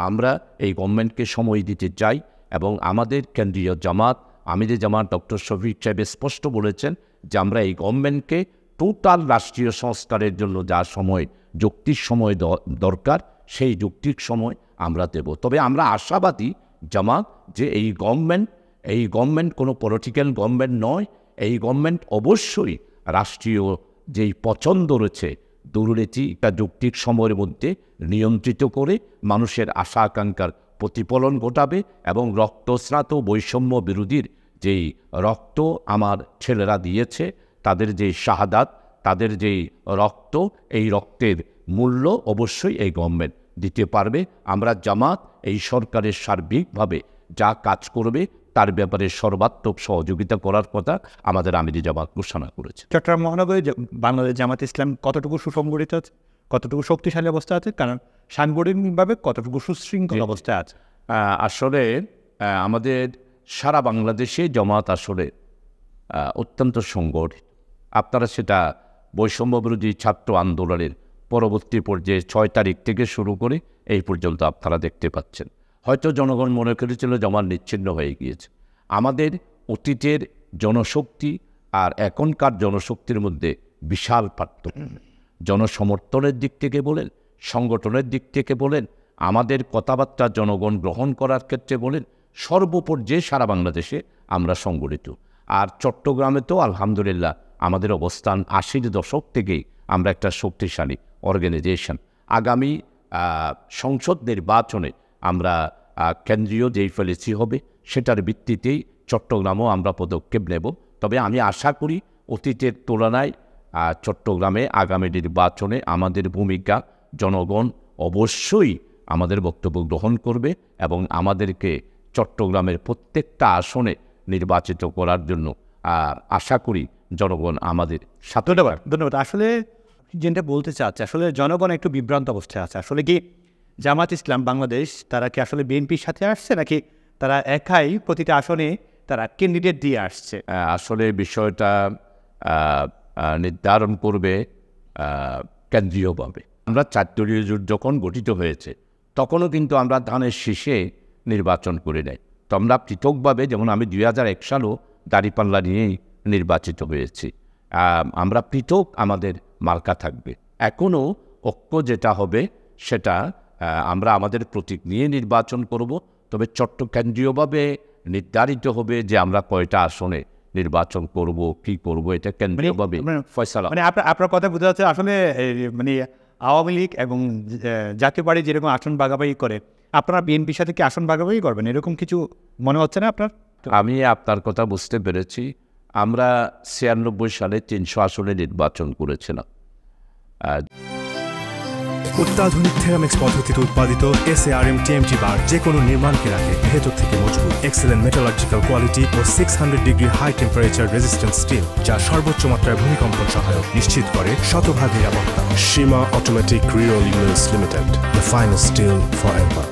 আমরা এই গভর্নমেন্টকে সময় দিতে চাই এবং আমাদের কেন্দ্রীয় জামাত, আমিরে জামাত ডক্টর শফিক সাহেব স্পষ্ট বলেছেন যে আমরা এই গভর্নমেন্টকে টোটাল রাষ্ট্রীয় সংস্কারের জন্য যা সময়, যৌক্তিক সময় দরকার সেই যৌক্তিক সময় আমরা দেব। তবে আমরা আশাবাদী জামাত যে এই গভর্নমেন্ট কোনো পলিটিক্যাল গভর্নমেন্ট নয়। এই গভর্নমেন্ট অবশ্যই রাষ্ট্রীয় যেই পছন্দ রয়েছে দুর্নীতি একটা যৌক্তিক সময়ের মধ্যে নিয়ন্ত্রিত করে মানুষের আশা আকাঙ্ক্ষার প্রতিফলন ঘটাবে এবং রক্তস্নাত বৈষম্য বিরোধীর যেই রক্ত আমার ছেলেরা দিয়েছে, তাদের যেই শাহাদাত, তাদের যেই রক্ত, এই রক্তের মূল্য অবশ্যই এই গভর্নমেন্ট দিতে পারবে। আমরা জামাত এই সরকারের সার্বিকভাবে যা কাজ করবে তার ব্যাপারে সর্বাত্মক সহযোগিতা করার কথা আমাদের আমিরি জামাত ঘোষণা করেছে। চট্টগ্রাম মহানগরী বাংলাদেশ জামাত ইসলাম কতটুকু সুসংগঠিত আছে, কতটুকু শক্তিশালী অবস্থা আছে, কারণ সাংগঠনিকভাবে কতটুকু সুশৃঙ্খল অবস্থায় আছে? আসলে আমাদের সারা বাংলাদেশে জামাত আসলে অত্যন্ত সংগঠিত। আপনারা সেটা বৈষম্য বিরোধী ছাত্র আন্দোলনের পরবর্তী পর্যায়ে 6 তারিখ থেকে শুরু করে এই পর্যন্ত আপনারা দেখতে পাচ্ছেন। হয়তো জনগণ মনে করেছিল জামাত নিচ্ছিন্ন হয়ে গিয়েছে। আমাদের অতীতের জনশক্তি আর এখনকার জনশক্তির মধ্যে বিশাল পার্থক্য। জনসমর্থনের দিক থেকে বলেন, সংগঠনের দিক থেকে বলেন, আমাদের কথাবার্তা জনগণ গ্রহণ করার ক্ষেত্রে বলেন, সর্বপর্যায়ে সারা বাংলাদেশে আমরা সংগঠিত। আর চট্টগ্রামে তো আলহামদুলিল্লাহ আমাদের অবস্থান 80-র দশক থেকেই আমরা একটা শক্তিশালী অর্গানাইজেশন। আগামী সংসদ নির্বাচনে আমরা কেন্দ্রীয় যেই পলিসি হবে সেটার ভিত্তিতেই চট্টগ্রামও আমরা পদক্ষেপ নেব। তবে আমি আশা করি অতীতের তুলনায় চট্টগ্রামে আগামী নির্বাচনে আমাদের ভূমিকা জনগণ অবশ্যই আমাদের বক্তব্য গ্রহণ করবে এবং আমাদেরকে চট্টগ্রামের প্রত্যেকটা আসনে নির্বাচিত করার জন্য আশা করি জনগণ আমাদের সাথে। ধন্যবাদ। আসলে যেটা বলতে চাচ্ছে, আসলে জনগণ একটু বিভ্রান্ত অবস্থায় আছে। আসলে কি জামাত ইসলাম বাংলাদেশ তারা কি আসলে বিএনপির সাথে আসছে, নাকি তারা একাই প্রতিটা আসনে তারা ক্যান্ডিডেট দিয়ে আসছে? আসলে বিষয়টা নির্ধারণ করবে কেন্দ্রীয়ভাবে। আমরা 4 দলীয় জোট যখন গঠিত হয়েছে তখনও কিন্তু আমরা ধানের শীষে নির্বাচন করে নেই। তো আমরা পৃথকভাবে, যেমন আমি 2001 সালেও দাঁড়িপাল্লা নিয়েই নির্বাচিত হয়েছি, আমরা পৃথক আমাদের মার্কা থাকবে। এখনও ঐক্য যেটা হবে সেটা আমরা আমাদের প্রতীক নিয়ে নির্বাচন করব। তবে কেন্দ্রীয়ভাবে নির্ধারিত হবে যে আমরা কয়টা আসনে নির্বাচন করব, কি করব, এটা কেন্দ্রীয়ভাবে ফয়সালা। মানে আপনার কথা বোঝা যাচ্ছে আসলে মানে আওয়ামী লীগ এবং জাতীয় পার্টি যেরকম আসন ভাগাভাগি করে, আপনারা বিএনপির সাথে কি আসন ভাগাভাগি করবেন, এরকম কিছু মনে হচ্ছে না আপনার? আমি আপনার কথা বুঝতে পেরেছি। আমরা 96 সালে 300 আসনে নির্বাচন করেছিলাম। অত্যাধুনিক থেরামিক্স পদ্ধতিতে উৎপাদিত SARM TMT বার যে কোনো নির্মাণকে রাখে ভেতর থেকে মজবুত। এক্সেলেন্ট মেটালজিক্যাল কোয়ালিটি ও 600 degree high temperature resistance steel, যা সর্বোচ্চ মাত্রায় ভূমিকম্পন সহায়ক, নিশ্চিত করে শতভাগ নিরাপত্তা। Seema automatic rerolling mills limited, the finest steel forever.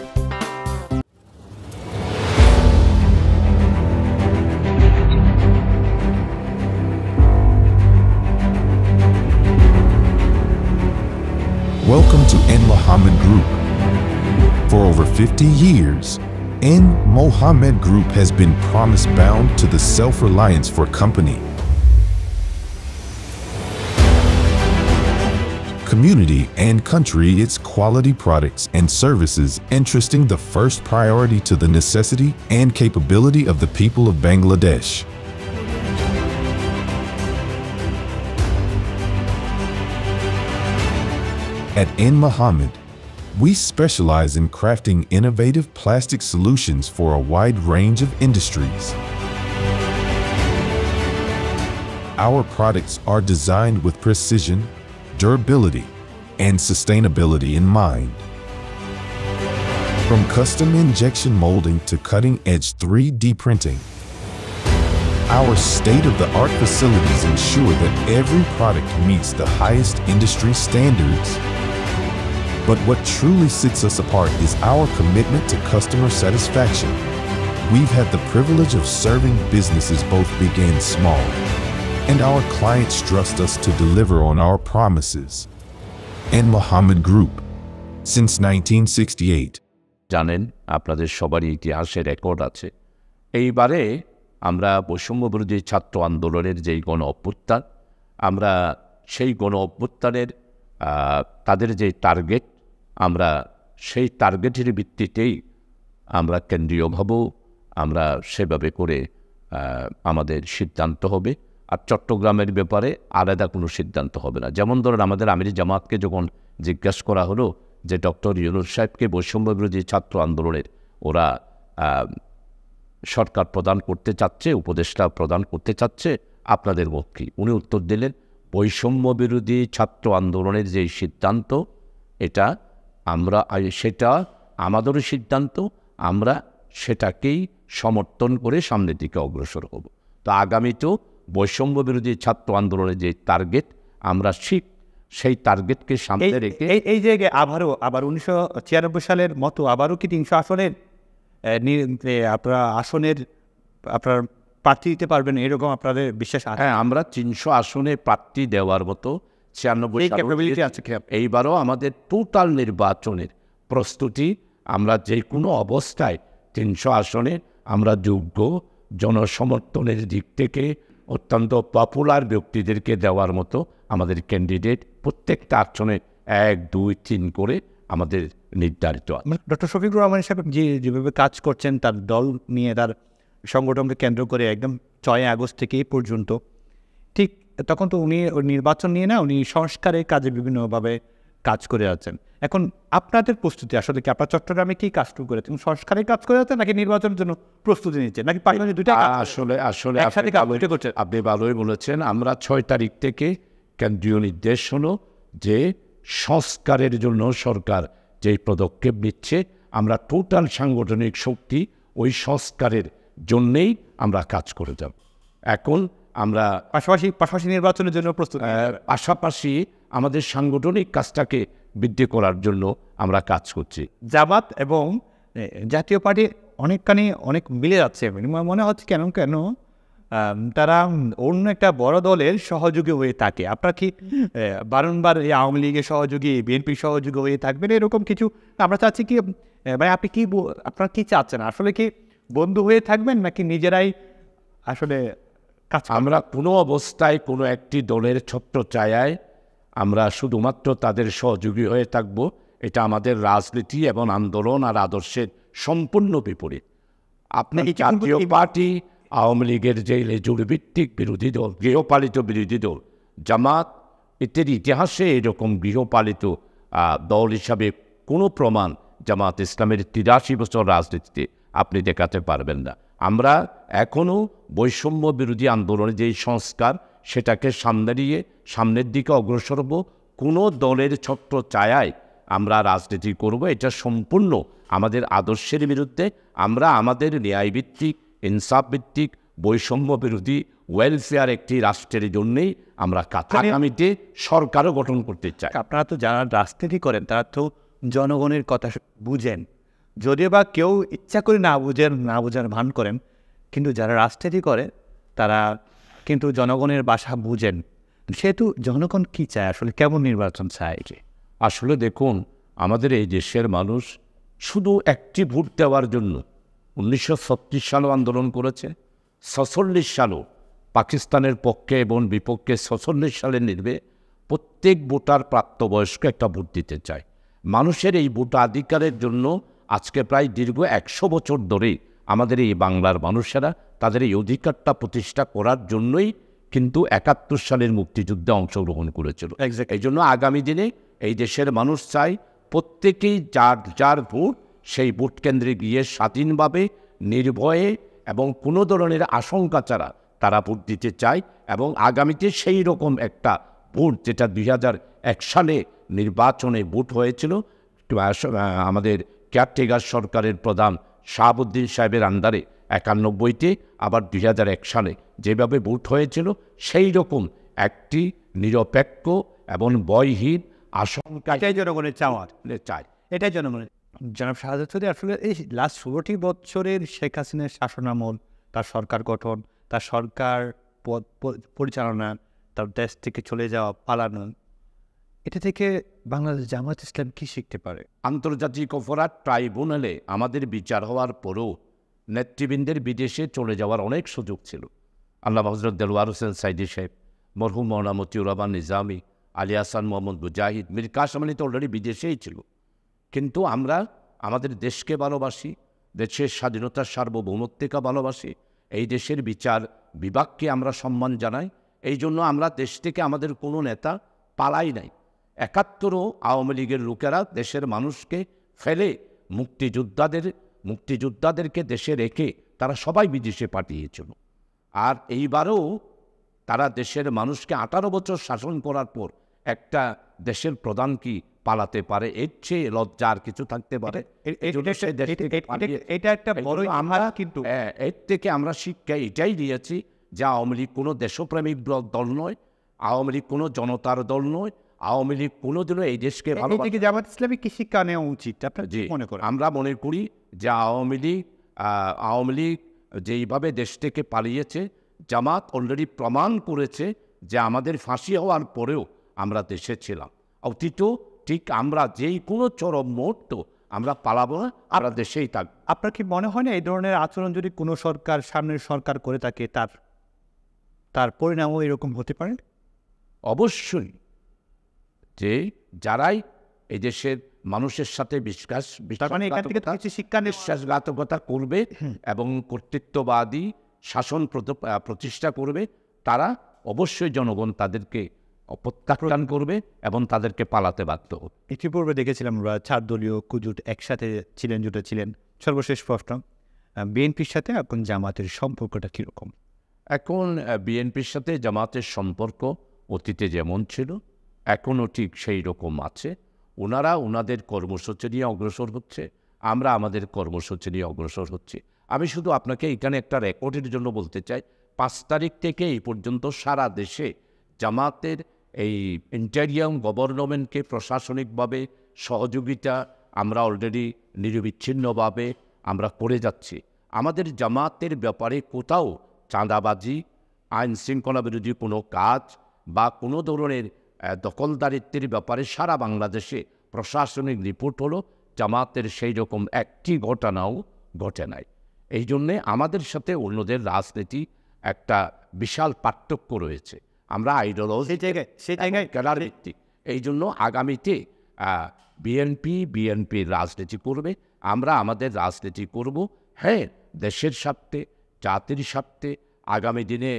50 years, N. Mohammed Group has been promise-bound to the self-reliance for company, community, and country its quality products and services, entrusting the first priority to the necessity and capability of the people of Bangladesh. At N. Mohammed, we specialize in crafting innovative plastic solutions for a wide range of industries. Our products are designed with precision, durability, and sustainability in mind. From custom injection molding to cutting-edge 3D printing, our state-of-the-art facilities ensure that every product meets the highest industry standards. But what truly sets us apart is our commitment to customer satisfaction. We've had the privilege of serving businesses both big and small, and our clients trust us to deliver on our promises. N. Mohammed Group, since 1968. জানেন আপনাদের সবারই ইতিহাসে রেকর্ড আছে। এইবারে আমরা বৈষম্য বিরোধী ছাত্র আন্দোলনের যেই গণ অভ্যুত্থান, আমরা সেই গণ অভ্যুত্থানের তাদের যে টার্গেট, আমরা সেই টার্গেটের ভিত্তিতেই আমরা কেন্দ্রীয়ভাবেও আমরা সেভাবে করে আমাদের সিদ্ধান্ত হবে। আর চট্টগ্রামের ব্যাপারে আলাদা কোনো সিদ্ধান্ত হবে না। যেমন ধরুন আমাদের আমিরি জামাতকে যখন জিজ্ঞাসা করা হলো যে ডক্টর ইউনূস সাহেবকে বৈষম্য বিরোধী ছাত্র আন্দোলনের ওরা সরকার প্রদান করতে চাচ্ছে, উপদেষ্টা প্রদান করতে চাচ্ছে, আপনাদের মত কি? উনি উত্তর দিলেন, বৈষম্য বিরোধী ছাত্র আন্দোলনের যে সিদ্ধান্ত এটা সেটা আমাদেরও সিদ্ধান্ত, আমরা সেটাকেই সমর্থন করে সামনের দিকে অগ্রসর হব। তো আগামীতেও বৈষম্য বিরোধী ছাত্র আন্দোলনের যে টার্গেট, আমরা সেই টার্গেটকে সামনে রেখে এই জায়গায় আবার 1996 সালের মতো আবারও কি 300 আসনের আপনার প্রার্থী দিতে পারবেন, এরকম আপনাদের বিশ্বাস আছে? হ্যাঁ, আমরা 300 আসনে প্রার্থী দেওয়ার মতো 96 আছে। এইবারও আমাদের টোটাল নির্বাচনের প্রস্তুতি, আমরা যে কোনো অবস্থায় 300 আসনে আমরা যোগ্য জনসমর্থনের দিক থেকে অত্যন্ত পপুলার ব্যক্তিদেরকে দেওয়ার মতো আমাদের ক্যান্ডিডেট প্রত্যেকটা আসনে 1, 2, 3 করে আমাদের নির্ধারিত আছে। ডক্টর শফিকুর রহমান সাহেব যেভাবে কাজ করছেন তার দল নিয়ে, তার সংগঠনকে কেন্দ্র করে একদম 6 আগস্ট থেকে এই পর্যন্ত, ঠিক তখন তো উনি নির্বাচন নিয়ে না, উনি সংস্কারের কাজে বিভিন্নভাবে কাজ করে যাচ্ছেন। এখন আপনাদের প্রস্তুতি আসলে কি? আপনার চট্টগ্রামে কি কাজ করেছেন? সংস্কারের কাজ করে যাচ্ছেন নাকি নির্বাচনের জন্য প্রস্তুতি নিচ্ছেন, নাকি পাশাপাশি দুইটা? আসলে আপনি ভালোই বলেছেন। আমরা 6 তারিখ থেকে কেন্দ্রীয় নির্দেশ হলো যে সংস্কারের জন্য সরকার যে পদক্ষেপ নিচ্ছে, আমরা টোটাল সাংগঠনিক শক্তি ওই সংস্কারের জন্যেই আমরা কাজ করে যাব। এখন আমরা পাশাপাশি নির্বাচনের জন্য প্রস্তুত, পাশাপাশি আমাদের সাংগঠনিক কাজটাকে বৃদ্ধি করার জন্য আমরা কাজ করছি। জামাত এবং জাতীয় পার্টি অনেক মিলে যাচ্ছে, মনে হচ্ছে কেন তারা অন্য একটা বড় দলের সহযোগী হয়ে থাকে। আপনার কি বারংবার এই আওয়ামী লীগের সহযোগী, বিএনপির সহযোগী হয়ে থাকবেন এরকম কিছু? আমরা চাচ্ছি কি, ভাই আপনি কি আপনারা কি চাচ্ছেন? আসলে কি বন্ধু হয়ে থাকবেন নাকি নিজেরাই আসলে কাজ? আমরা কোনো অবস্থায় কোনো একটি দলের ছত্রছায়ায় আমরা শুধুমাত্র তাদের সহযোগী হয়ে থাকব, এটা আমাদের রাজনীতি এবং আন্দোলন আর আদর্শের সম্পূর্ণ বিপরীত। আপনার জাতীয় পার্টি, আওয়ামী লীগের যে জুড়ভিত্তিক বিরোধী দল, গৃহপালিত বিরোধী দল, জামাত, এদের ইতিহাসে এরকম গৃহপালিত দল হিসাবে কোনো প্রমাণ জামাত ইসলামের 83 বছর রাজনীতিতে আপনি দেখাতে পারবেন না। আমরা এখনও বৈষম্য বিরোধী আন্দোলনের যেই সংস্কার, সেটাকে সামনের দিকে অগ্রসর হব। কোনো দলের ছত্রছায়ায় আমরা রাজনীতি করব, এটা সম্পূর্ণ আমাদের আদর্শের বিরুদ্ধে। আমরা আমাদের ন্যায়ভিত্তিক, ইনসাফ ভিত্তিক, বৈষম্য বিরোধী, ওয়েলফেয়ার একটি রাষ্ট্রের জন্যেই আমরা আগামীতে সরকারও গঠন করতে চাই। আপনারা তো যারা রাজনীতি করেন তারা তো জনগণের কথা বুঝেন, যদিও বা কেউ ইচ্ছা করে না বুঝার ভান করেন, কিন্তু যারা রাজনীতি করে তারা কিন্তু জনগণের ভাষা বুঝেন। সেহেতু জনগণ কি চায় আসলে, কেমন নির্বাচন চায়? আসলে দেখুন, আমাদের এই দেশের মানুষ শুধু একটি ভোট দেওয়ার জন্য 1936 সালও আন্দোলন করেছে, 46 সালও পাকিস্তানের পক্ষে এবং বিপক্ষে 46 সালে নির্বে প্রত্যেক ভোটার প্রাপ্তবয়স্ক একটা ভোট দিতে চায়। মানুষের এই ভোটাধিকারের জন্য আজকে প্রায় দীর্ঘ 100 বছর ধরে আমাদের এই বাংলার মানুষেরা তাদের এই অধিকারটা প্রতিষ্ঠা করার জন্যই কিন্তু 71 সালের মুক্তিযুদ্ধে অংশগ্রহণ করেছিল। এই জন্য আগামী দিনে এই দেশের মানুষ চায় প্রত্যেকেই যার যার ভোট সেই ভোট কেন্দ্রে গিয়ে স্বাধীনভাবে নির্ভয়ে এবং কোনো ধরনের আশঙ্কা ছাড়া তারা ভোট দিতে চায়, এবং আগামীতে সেই রকম একটা ভোট যেটা 2001 সালে নির্বাচনে ভোট হয়েছিল আমাদের কেয়ারটেকার সরকারের প্রধান শাহাবুদ্দিন সাহেবের আন্ডারে 91তে, আবার 2001 সালে যেভাবে ভোট হয়েছিল সেই রকম একটি নিরপেক্ষ এবং ভয়হীন আশঙ্কা এটাই জনগণের চাওয়ার চায়। এটাই জনগণের। জনাব শাহাদাত চৌধুরী, আসলে এই লাস্ট 16টি বছরের শেখ হাসিনার শাসনামল, তার সরকার গঠন, তার সরকার পরিচালনা, তার দেশ থেকে চলে যাওয়া, পালানো, এটা থেকে বাংলাদেশ জামায়াত ইসলাম কি শিখতে পারে? আন্তর্জাতিক অপরাধ ট্রাইব্যুনালে আমাদের বিচার হওয়ার পরও নেতৃবৃন্দের বিদেশে চলে যাওয়ার অনেক সুযোগ ছিল। আল্লামা হযরত দেলোয়ার হোসেন সাইদি সাহেব, মরহুম মৌলানা মতিউর রহমান নিজামী, আলী হাসান মোহাম্মদ মুজাহিদ, মীর কাসেম আলী তো অলরেডি বিদেশেই ছিল। কিন্তু আমরা আমাদের দেশকে ভালোবাসি, দেশের স্বাধীনতার সার্বভৌমত্বকে ভালোবাসি, এই দেশের বিচার বিভাগকে আমরা সম্মান জানাই। এই জন্য আমরা দেশ থেকে আমাদের কোনো নেতা পালাই নাই। 71ও আওয়ামী লীগের লোকেরা দেশের মানুষকে ফেলে মুক্তিযোদ্ধাদেরকে দেশে রেখে তারা সবাই বিদেশে পাঠিয়েছিল। আর এইবারও তারা দেশের মানুষকে 18 বছর শাসন করার পর একটা দেশের প্রধান কি পালাতে পারে? এর চেয়ে লজ্জা আর কিছু থাকতে পারে? এটা একটা বড় আমরা কিন্তু এর থেকে আমরা শিক্ষা এটাই দিয়েছি যে আওয়ামী লীগ কোনো দেশপ্রেমিক দল নয়, আওয়ামী লীগ কোনো জনতার দল নয়, আওয়ামী লীগ কোনোদিনও এই দেশকে ভালোবাসে। জামায়াত ইসলামী কি শিক্ষা নেওয়া উচিত আপনার মনে করেন? আমরা মনে করি যে আওয়ামী লীগ যেইভাবে দেশ থেকে পালিয়েছে, জামাত অলরেডি প্রমাণ করেছে যে আমাদের ফাঁসি হওয়ার পরেও আমরা দেশে ছিলাম। অতীতও ঠিক আমরা যেই কোনো চরম মুহূর্ত আমরা পালাবো না, আমরা দেশেই থাকবো। আপনার কি মনে হয় না এই ধরনের আচরণ যদি কোনো সরকার, সামনের সরকার করে থাকে, তার পরিণামও এরকম হতে পারে? অবশ্যই, যে যারাই এই দেশের মানুষের সাথে বিশ্বাসঘাতকতা করবে এবং কর্তৃত্ববাদী শাসন প্রতিষ্ঠা করবে, তারা অবশ্যই জনগণ তাদেরকে প্রত্যাখ্যান করবে এবং তাদেরকে পালাতে বাধ্য হবে। ইতিপূর্বে দেখেছিলাম আমরা 4 দলীয় কুজোট একসাথে ছিলেন, জুটেছিলেন। সর্বশেষ প্রশ্ন, বিএনপির সাথে এখন জামাতের সম্পর্কটা কীরকম? এখন বিএনপির সাথে জামাতের সম্পর্ক অতীতে যেমন ছিল এখনও ঠিক সেই রকম আছে। ওনারা ওনাদের কর্মসূচি নিয়ে অগ্রসর হচ্ছে, আমরা আমাদের কর্মসূচি নিয়ে অগ্রসর হচ্ছি। আমি শুধু আপনাকে এখানে একটা রেকর্ডের জন্য বলতে চাই, 5 তারিখ থেকে এই পর্যন্ত সারা দেশে জামাতের এই ইন্টেরিয়াম গভর্নমেন্টকে প্রশাসনিকভাবে সহযোগিতা আমরা অলরেডি নিরবিচ্ছিন্নভাবে আমরা করে যাচ্ছি। আমাদের জামাতের ব্যাপারে কোথাও চাঁদাবাজি, আইন শৃঙ্খলা বিরোধী কোনো কাজ বা কোনো ধরনের দখলদারিত্বের ব্যাপারে সারা বাংলাদেশে প্রশাসনিক রিপোর্ট হলো জামাতের সেই রকম একটি ঘটনাও ঘটে নাই। এই জন্যে আমাদের সাথে অন্যদের রাজনীতি একটা বিশাল পার্থক্য রয়েছে। আমরা আইডিওলজি খেলার ভিত্তিক। এই জন্য আগামীতে বিএনপির রাজনীতি করবে, আমরা আমাদের রাজনীতি করব। হ্যাঁ, দেশের স্বার্থে, জাতির স্বার্থে, আগামী দিনে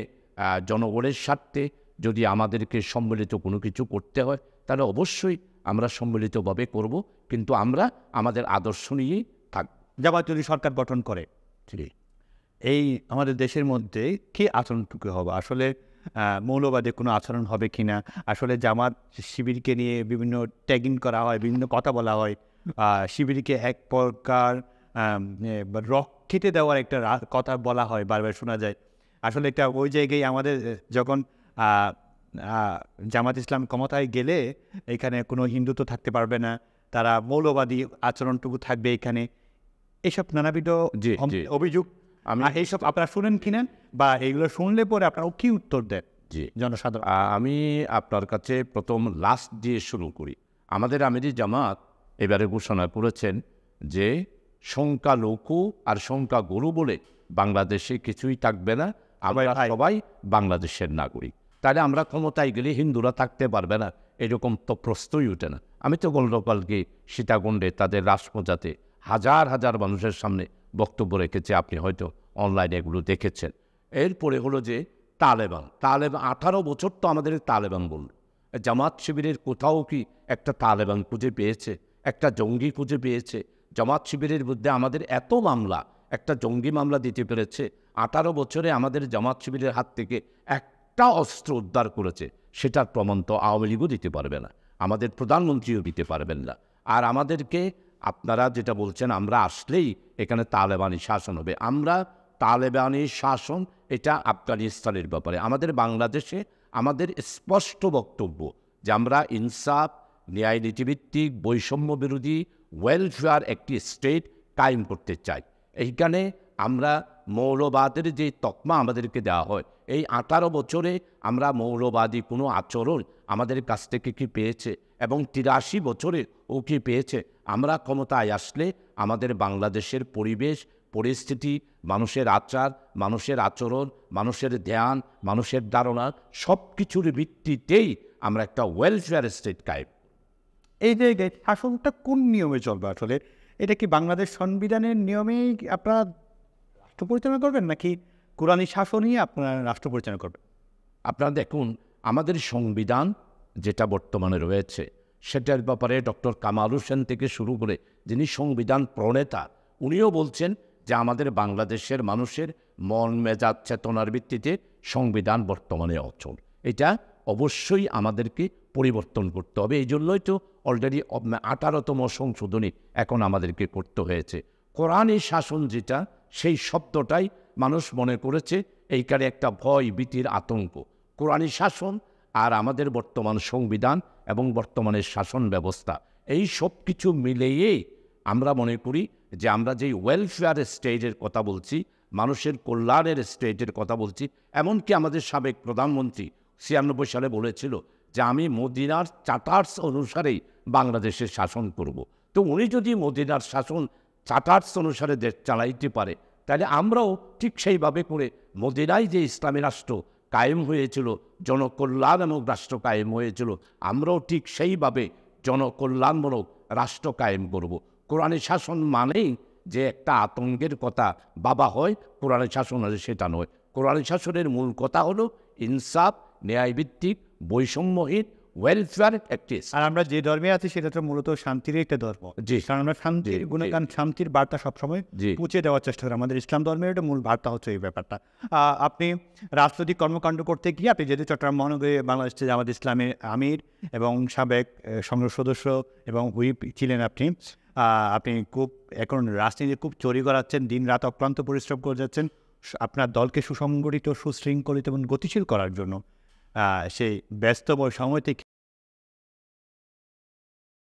জনগণের স্বার্থে যদি আমাদেরকে সম্মিলিত কোনো কিছু করতে হয় তাহলে অবশ্যই আমরা সম্মিলিতভাবে করব, কিন্তু আমরা আমাদের আদর্শ নিয়েই থাকব। জামাত যদি সরকার গঠন করে, এই আমাদের দেশের মধ্যে কি আচরণটুকু হবে? আসলে মৌলবাদী কোনো আচরণ হবে কিনা? আসলে জামাত শিবিরকে নিয়ে বিভিন্ন ট্যাগিং করা হয়, বিভিন্ন কথা বলা হয়, শিবিরকে এক প্রকার রকেটে দেওয়ার একটা কথা বলা হয়, বারবার শোনা যায়। আসলে একটা ওই জায়গায় আমাদের যখন জামাত ইসলাম ক্ষমতায় গেলে এখানে কোনো হিন্দুত্ব থাকতে পারবে না, তারা মৌলবাদী আচরণটুকু থাকবে এখানে, এসব নানাবিধ অভিযোগ। এইসব আপনারা শুনেন কিনা, বা এগুলো শুনলে পরে আপনারা কি উত্তর দেন জনসাধারণ? আমি আপনার কাছে প্রথম লাস্ট দিয়ে শুরু করি। আমাদের আমিরি জামাত এবারে ঘোষণা করেছেন যে সংখ্যালঘু আর সংখ্যাগুরু বলে বাংলাদেশে কিছুই থাকবে না, আমরা সবাই বাংলাদেশের নাগরিক। তাহলে আমরা ক্ষমতায় গেলে হিন্দুরা থাকতে পারবে না, এরকম তো প্রশ্নই উঠে না। আমি তো গতকালকে সীতাকুণ্ডে তাদের রাজপ্রজাতে হাজার হাজার মানুষের সামনে বক্তব্য রেখেছে, আপনি হয়তো অনলাইনে এগুলো দেখেছেন। এরপরে হলো যে তালেবান 18 বছর তো আমাদের তালেবান বলল। জামাত শিবিরের কোথাও কি একটা তালেবান খুঁজে পেয়েছে, একটা জঙ্গি খুঁজে পেয়েছে? জামাত শিবিরের মধ্যে আমাদের এত মামলা, একটা জঙ্গি মামলা দিতে পেরেছে। 18 বছরে আমাদের জামাত শিবিরের হাত থেকে একটা অস্ত্র উদ্ধার করেছে, সেটার প্রমাণ তো আওয়ামী লীগও দিতে পারবে না, আমাদের প্রধানমন্ত্রীও দিতে পারবেন না। আর আমাদেরকে আপনারা যেটা বলছেন আমরা আসলেই এখানে তালেবানি শাসন হবে, আমরা তালেবানি শাসন এটা আফগানিস্তানের ব্যাপারে। আমাদের বাংলাদেশে আমাদের স্পষ্ট বক্তব্য যে আমরা ইনসাফ, ন্যায় নীতিভিত্তিক, বৈষম্য বিরোধী, ওয়েলফেয়ার একটি স্টেট কায়েম করতে চাই। এইখানে আমরা মৌলবাদের যে তকমা আমাদেরকে দেওয়া হয়, এই 18 বছরে আমরা মৌলবাদী কোনো আচরণ আমাদের কাছ থেকে কি পেয়েছে, এবং 83 বছরে ও কি পেয়েছে? আমরা ক্ষমতায় আসলে আমাদের বাংলাদেশের পরিবেশ পরিস্থিতি, মানুষের আচার, মানুষের আচরণ, মানুষের ধ্যান, মানুষের ধারণা সব কিছুর ভিত্তিতেই আমরা একটা ওয়েলফেয়ার স্টেট কায়েম। এই যে শাসনটা কোন নিয়মে চলবে আসলে? এটা কি বাংলাদেশ সংবিধানের নিয়মেই আপনারা রাষ্ট্র পরিচালনা করবেন, নাকি কোরআনী শাসনই আপনারা রাষ্ট্র পরিচালনা করবেন? আপনারা দেখুন, আমাদের সংবিধান যেটা বর্তমানে রয়েছে সেটার ব্যাপারে ডক্টর কামাল হোসেন থেকে শুরু করে যিনি সংবিধান প্রণেতা, উনিও বলছেন যে আমাদের বাংলাদেশের মানুষের মন মেজাজ চেতনার ভিত্তিতে সংবিধান বর্তমানে অচল। এটা অবশ্যই আমাদেরকে পরিবর্তন করতে হবে। এই জন্যই তো অলরেডি 18তম সংশোধনী এখন আমাদেরকে করতে হয়েছে। কোরআনী শাসন যেটা, সেই শব্দটাই মানুষ মনে করেছে এইখানে একটা ভয় ভীতির আতঙ্ক। কোরআনী শাসন আর আমাদের বর্তমান সংবিধান এবং বর্তমানের শাসন ব্যবস্থা, এই সব কিছু মিলিয়েই আমরা মনে করি যে আমরা যেই ওয়েলফেয়ার স্টেটের কথা বলছি, মানুষের কল্যাণের স্টেটের কথা বলছি। এমনকি আমাদের সাবেক প্রধানমন্ত্রী 96 সালে বলেছিল যে আমি মদিনার চার্টার্স অনুসারেই বাংলাদেশের শাসন করব। তো উনি যদি মদিনার শাসন চার্টার্স অনুসারে দেশ চালাইতে পারে, তাহলে আমরাও ঠিক সেইভাবে করে মদিনায় যে ইসলামী রাষ্ট্র কায়েম হয়েছিল, জনকল্যাণ এবং রাষ্ট্র কায়েম হয়েছিল, আমরাও ঠিক সেইভাবে জনকল্যাণমূলক রাষ্ট্র কায়েম করব। কোরআনী শাসন মানেই যে একটা আতঙ্কের কথা বাবা হয়, কোরআনী শাসন আছে সেটা নয়। কোরআনী শাসনের মূল কথা হলো ইনসাফ, ন্যায়ভিত্তিক, বৈষম্যহীন, ওয়েলফেয়ার একটি। আর আমরা যে ধর্মে আছি সেটা তো মূলত শান্তির একটা ধর্ম। জি, কারণ আমরা শান্তির গুণগান, শান্তির বার্তা সবসময় পৌঁছে দেওয়ার চেষ্টা করি। আমাদের ইসলাম ধর্মের একটা মূল বার্তা হচ্ছে এই ব্যাপারটা। আপনি রাজনৈতিক কর্মকাণ্ড করতে গিয়ে আপনি যেহেতু চট্টগ্রাম মহানগরী বাংলাদেশ জামাত ইসলামের আমির এবং সাবেক সংসদ সদস্য এবং হুইপ ছিলেন, আপনি খুব এখন রাজনীতি খুব চুরি করাচ্ছেন, দিন রাত অক্লান্ত পরিশ্রম করে যাচ্ছেন আপনার দলকে সুসংগঠিত, সুশৃঙ্খলিত এবং গতিশীল করার জন্য। সেই ব্যস্তময় সময় থেকে